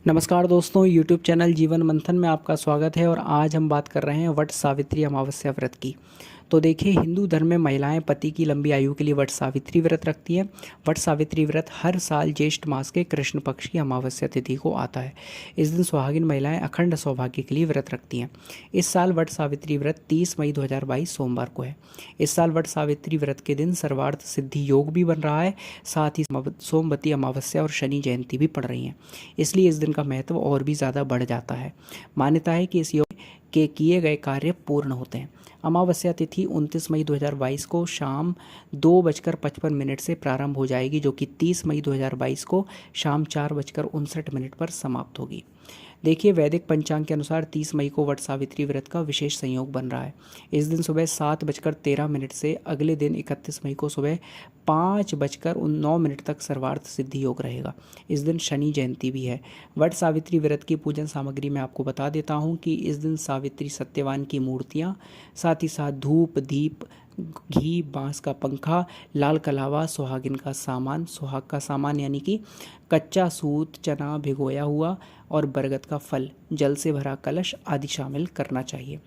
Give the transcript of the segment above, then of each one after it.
नमस्कार दोस्तों, YouTube channel जीवन मंथन में आपका स्वागत है। और आज हम बात कर रहे हैं वट सावित्री अमावस्या व्रत की। तो देखिए, हिंदू धर्म में महिलाएं पति की लंबी आयु के लिए वट सावित्री व्रत रखती हैं। वट सावित्री व्रत हर साल ज्येष्ठ मास के कृष्ण पक्ष की अमावस्या तिथि को आता है। इस दिन सुहागिन महिलाएं अखंड सौभाग्य के लिए व्रत रखती हैं। इस साल वट सावित्री व्रत 30 मई 2022 सोमवार को है। इस साल वट सावित्री व्रत के दिन सर्वार्थ सिद्धि योग भी बन रहा है। साथ ही सोमवती अमावस्या और शनि जयंती भी पड़ रही हैं, इसलिए इस दिन का महत्व और भी ज़्यादा बढ़ जाता है। मान्यता है कि इस योग के किए गए कार्य पूर्ण होते हैं। अमावस्या तिथि 29 मई 2022 को शाम 2:55 से प्रारंभ हो जाएगी, जो कि 30 मई 2022 को शाम 4:59 पर समाप्त होगी। देखिए, वैदिक पंचांग के अनुसार 30 मई को वट सावित्री व्रत का विशेष संयोग बन रहा है। इस दिन सुबह 7:13 से अगले दिन 31 मई को सुबह 5:09 तक सर्वार्थ सिद्धि योग रहेगा। इस दिन शनि जयंती भी है। वट सावित्री व्रत की पूजन सामग्री मैं आपको बता देता हूँ कि इस दिन सावित्री सत्यवान की मूर्तियाँ, साथ ही साथ धूप, दीप, घी, बांस का पंखा, लाल कलावा, सुहाग का सामान यानी कि कच्चा सूत, चना भिगोया हुआ और बरगद का फल, जल से भरा कलश आदि शामिल करना चाहिए।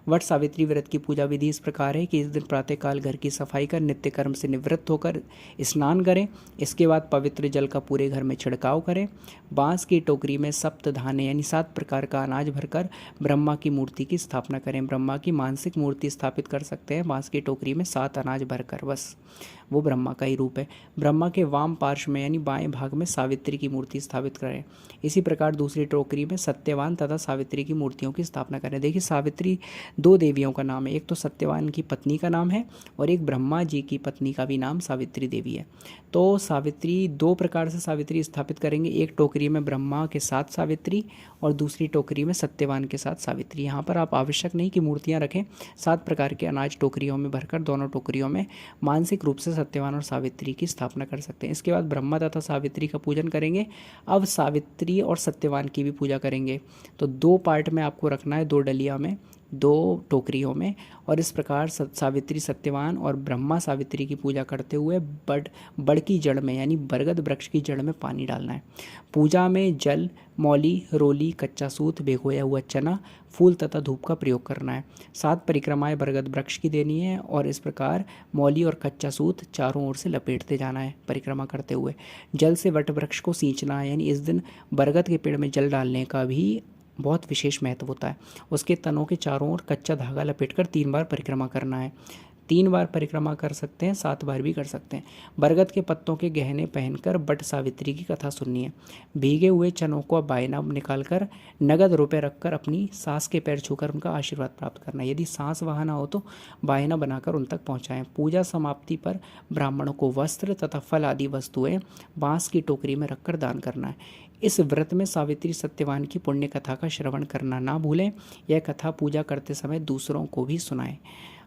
वट सावित्री व्रत की पूजा विधि इस प्रकार है कि इस दिन प्रातःकाल घर की सफाई कर नित्य कर्म से निवृत्त होकर स्नान करें। इसके बाद पवित्र जल का पूरे घर में छिड़काव करें। बांस की टोकरी में सप्त धान्य यानी 7 प्रकार का अनाज भरकर ब्रह्मा की मूर्ति की स्थापना करें। ब्रह्मा की मानसिक मूर्ति स्थापित कर सकते हैं। बांस की टोकरी में 7 अनाज भरकर, बस वो ब्रह्मा का ही रूप है। ब्रह्मा के वाम पार्श्व में यानी बाएं भाग में सावित्री की मूर्ति स्थापित करें। इसी प्रकार दूसरी टोकरी में सत्यवान तथा सावित्री की मूर्तियों की स्थापना करें। देखिए, सावित्री 2 देवियों का नाम है। एक तो सत्यवान की पत्नी का नाम है और एक ब्रह्मा जी की पत्नी का भी नाम सावित्री देवी है। तो सावित्री 2 प्रकार से सावित्री स्थापित करेंगे। एक टोकरी में ब्रह्मा के साथ सावित्री और दूसरी टोकरी में सत्यवान के साथ सावित्री। यहाँ पर आप आवश्यक नहीं कि मूर्तियाँ रखें। 7 प्रकार के अनाज टोकरियों में भरकर दोनों टोकरियों में मानसिक रूप से सत्यवान और सावित्री की स्थापना कर सकते हैं। इसके बाद ब्रह्मा तथा सावित्री का पूजन करेंगे। अब सावित्री और सत्यवान की भी पूजा करेंगे। तो 2 पार्ट में आपको रखना है, 2 डलिया में, 2 टोकरियों में। और इस प्रकार सावित्री, सत्यवान और ब्रह्मा सावित्री की पूजा करते हुए बड़ की जड़ में यानी बरगद वृक्ष की जड़ में पानी डालना है। पूजा में जल, मौली, रोली, कच्चा सूत, भिगोया हुआ चना, फूल तथा धूप का प्रयोग करना है। 7 परिक्रमाएं बरगद वृक्ष की देनी है और इस प्रकार मौली और कच्चा सूत चारों ओर से लपेटते जाना है परिक्रमा करते हुए। जल से वट वृक्ष को सींचना है, यानी इस दिन बरगद के पेड़ में जल डालने का भी बहुत विशेष महत्व होता है। उसके तनों के चारों ओर कच्चा धागा लपेटकर 3 बार परिक्रमा करना है। 3 बार परिक्रमा कर सकते हैं, 7 बार भी कर सकते हैं। बरगद के पत्तों के गहने पहनकर वट सावित्री की कथा सुननी है। भीगे हुए चनों को बायना निकालकर नगद रुपए रखकर अपनी सास के पैर छूकर उनका आशीर्वाद प्राप्त करना है। यदि सास वहाँ ना हो तो बायना बनाकर उन तक पहुँचाएं। पूजा समाप्ति पर ब्राह्मणों को वस्त्र तथा फल आदि वस्तुएं बांस की टोकरी में रखकर दान करना है। इस व्रत में सावित्री सत्यवान की पुण्य कथा का श्रवण करना ना भूलें। यह कथा पूजा करते समय दूसरों को भी सुनाएं।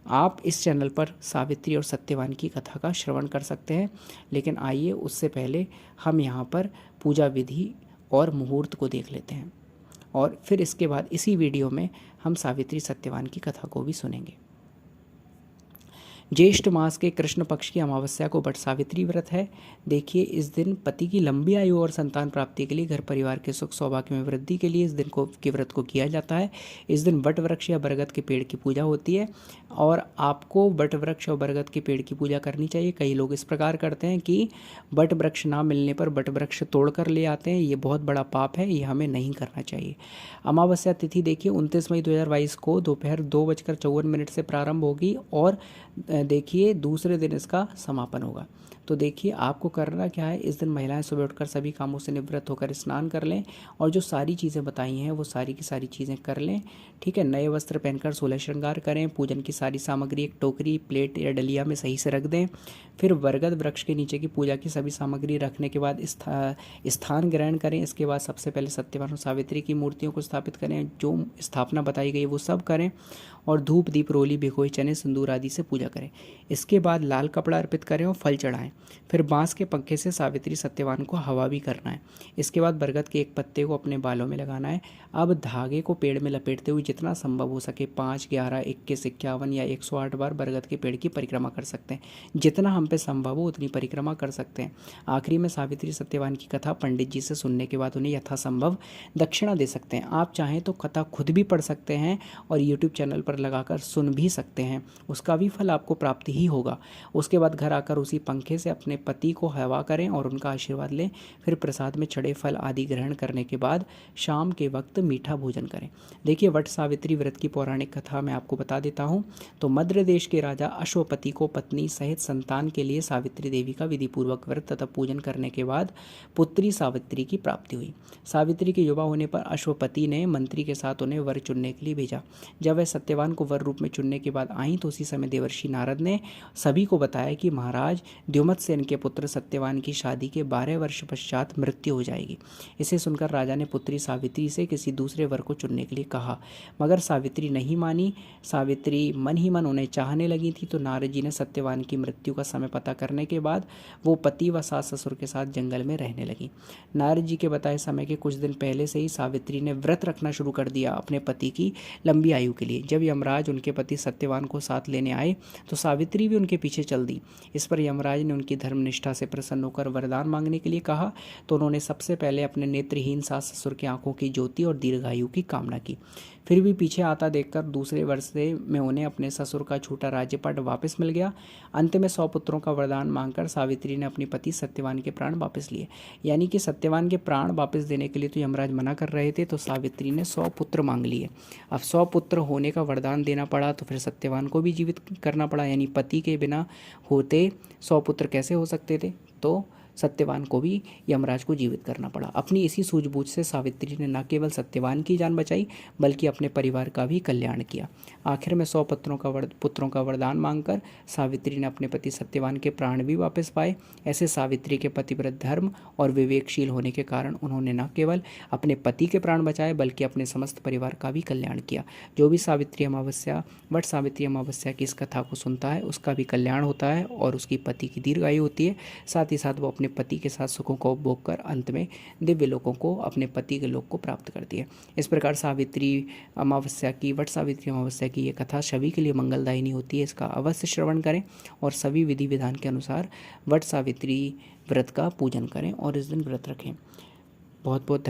आप इस चैनल पर सावित्री और सत्यवान की कथा का श्रवण कर सकते हैं, लेकिन आइए उससे पहले हम यहाँ पर पूजा विधि और मुहूर्त को देख लेते हैं और फिर इसके बाद इसी वीडियो में हम सावित्री सत्यवान की कथा को भी सुनेंगे। ज्येष्ठ मास के कृष्ण पक्ष की अमावस्या को वट सावित्री व्रत है। देखिए, इस दिन पति की लंबी आयु और संतान प्राप्ति के लिए, घर परिवार के सुख सौभाग्य में वृद्धि के लिए इस दिन के व्रत को किया जाता है। इस दिन वट वृक्ष या बरगद के पेड़ की पूजा होती है और आपको वट वृक्ष और बरगद के पेड़ की पूजा करनी चाहिए। कई लोग इस प्रकार करते हैं कि वट वृक्ष ना मिलने पर वट वृक्ष तोड़ कर ले आते हैं। ये बहुत बड़ा पाप है, ये हमें नहीं करना चाहिए। अमावस्या तिथि देखिए 29 मई 2022 को दोपहर 2:54 से प्रारंभ होगी और देखिए दूसरे दिन इसका समापन होगा। तो देखिए, आपको करना क्या है, इस दिन महिलाएं सुबह उठकर सभी कामों से निवृत्त होकर स्नान कर लें और जो सारी चीज़ें बताई हैं वो सारी की सारी चीज़ें कर लें। ठीक है, नए वस्त्र पहनकर 16 श्रृंगार करें। पूजन की सारी सामग्री एक टोकरी, प्लेट या डलिया में सही से रख दें। फिर बरगद वृक्ष के नीचे की पूजा की सभी सामग्री रखने के बाद स्थान ग्रहण करें। इसके बाद सबसे पहले सत्यवान और सावित्री की मूर्तियों को स्थापित करें। जो स्थापना बताई गई वो सब करें और धूप, दीप, रोली, भिगोए चने, सिंदूर आदि से पूजा करें। इसके बाद लाल कपड़ा अर्पित करें और फल चढ़ाएं। फिर बांस के पंखे से सावित्री सत्यवान को हवा भी करना है। इसके बाद बरगद के एक पत्ते को अपने बालों में लगाना है। अब धागे को पेड़ में लपेटते हुए जितना संभव हो सके 5, 11, 21, 51 या 108 बार बरगद के पेड़ की परिक्रमा कर सकते हैं। जितना हम पे संभव हो उतनी परिक्रमा कर सकते हैं। आखिरी में सावित्री सत्यवान की कथा पंडित जी से सुनने के बाद उन्हें यथासंभव दक्षिणा दे सकते हैं। आप चाहें तो कथा खुद भी पढ़ सकते हैं और यूट्यूब चैनल पर लगाकर सुन भी सकते हैं, उसका भी फल आपको प्राप्त ही होगा। उसके बाद घर आकर उसी पंखे से अपने पति को हवा करें और उनका आशीर्वाद लें। फिर प्रसाद में चढ़े फल आदि ग्रहण करने के बाद शाम के वक्त मीठा भोजन करें। देखिए, वट सावित्री व्रत की पौराणिक कथा मैं आपको बता देता हूँ। तो मद्र देश के राजा अश्वपति को पत्नी सहित संतान के लिए सावित्री देवी का विधिपूर्वक व्रत तथा पूजन करने के बाद पुत्री सावित्री की प्राप्ति हुई। सावित्री के युवा होने पर अश्वपति ने मंत्री के साथ उन्हें वर चुनने के लिए भेजा। जब वह सत्यवान को वर रूप में चुनने के बाद आई तो उसी समय देवर्षि नारद ने सभी को बताया कि महाराज द्युमत्सेन के पुत्र सत्यवान की शादी के 12 वर्ष पश्चात मृत्यु हो जाएगी। इसे सुनकर राजा ने पुत्री सावित्री से किसी दूसरे वर को चुनने के लिए कहा, मगर सावित्री नहीं मानी। सावित्री मन ही मन उन्हें चाहने लगी थी। तो नारद जी ने सत्यवान की मृत्यु का समय पता करने के बाद वो पति व सास ससुर के साथ जंगल में रहने लगी। नारद जी के बताए समय के कुछ दिन पहले से ही सावित्री ने व्रत रखना शुरू कर दिया अपने पति की लंबी आयु के लिए। जब यमराज उनके पति सत्यवान को साथ लेने आए तो सावित्री भी उनके पीछे चल दी। इस पर यमराज ने उनकी धर्मनिष्ठा से प्रसन्न होकर वरदान मांगने के लिए कहा। तो उन्होंने सबसे पहले अपने नेत्रहीन सास ससुर की आंखों की ज्योति और दीर्घायु की कामना की। फिर भी पीछे आता देखकर दूसरे वर्ष में उन्हें अपने ससुर का छूटा राज्यपाट वापस मिल गया। अंत में 100 पुत्रों का वरदान मांगकर सावित्री ने अपनी पति सत्यवान के प्राण वापस लिए। यानी कि सत्यवान के प्राण वापस देने के लिए तो यमराज मना कर रहे थे, तो सावित्री ने 100 पुत्र मांग लिए। अब 100 पुत्र होने का वरदान देना पड़ा तो फिर सत्यवान को भी जीवित करना पड़ा। यानी पति के बिना होते 100 पुत्र कैसे हो सकते थे, तो सत्यवान को भी यमराज को जीवित करना पड़ा। अपनी इसी सूझबूझ से सावित्री ने न केवल सत्यवान की जान बचाई बल्कि अपने परिवार का भी कल्याण किया। आखिर में 100 पुत्रों का वरदान मांगकर सावित्री ने अपने पति सत्यवान के प्राण भी वापस पाए। ऐसे सावित्री के पतिव्रत धर्म और विवेकशील होने के कारण उन्होंने न केवल अपने पति के प्राण बचाए बल्कि अपने समस्त परिवार का भी कल्याण किया। जो भी वट सावित्री अमावस्या की इस कथा को सुनता है उसका भी कल्याण होता है और उसकी पति की दीर्घायु होती है। साथ ही साथ वो अपने पति के साथ सुखों को भोग कर अंत में दिव्य लोकों को, अपने पति के लोक को प्राप्त करती है। इस प्रकार वट सावित्री अमावस्या की ये कथा सभी के लिए मंगलदायिनी होती है। इसका अवश्य श्रवण करें और सभी विधि विधान के अनुसार वट सावित्री व्रत का पूजन करें और इस दिन व्रत रखें। बहुत बहुत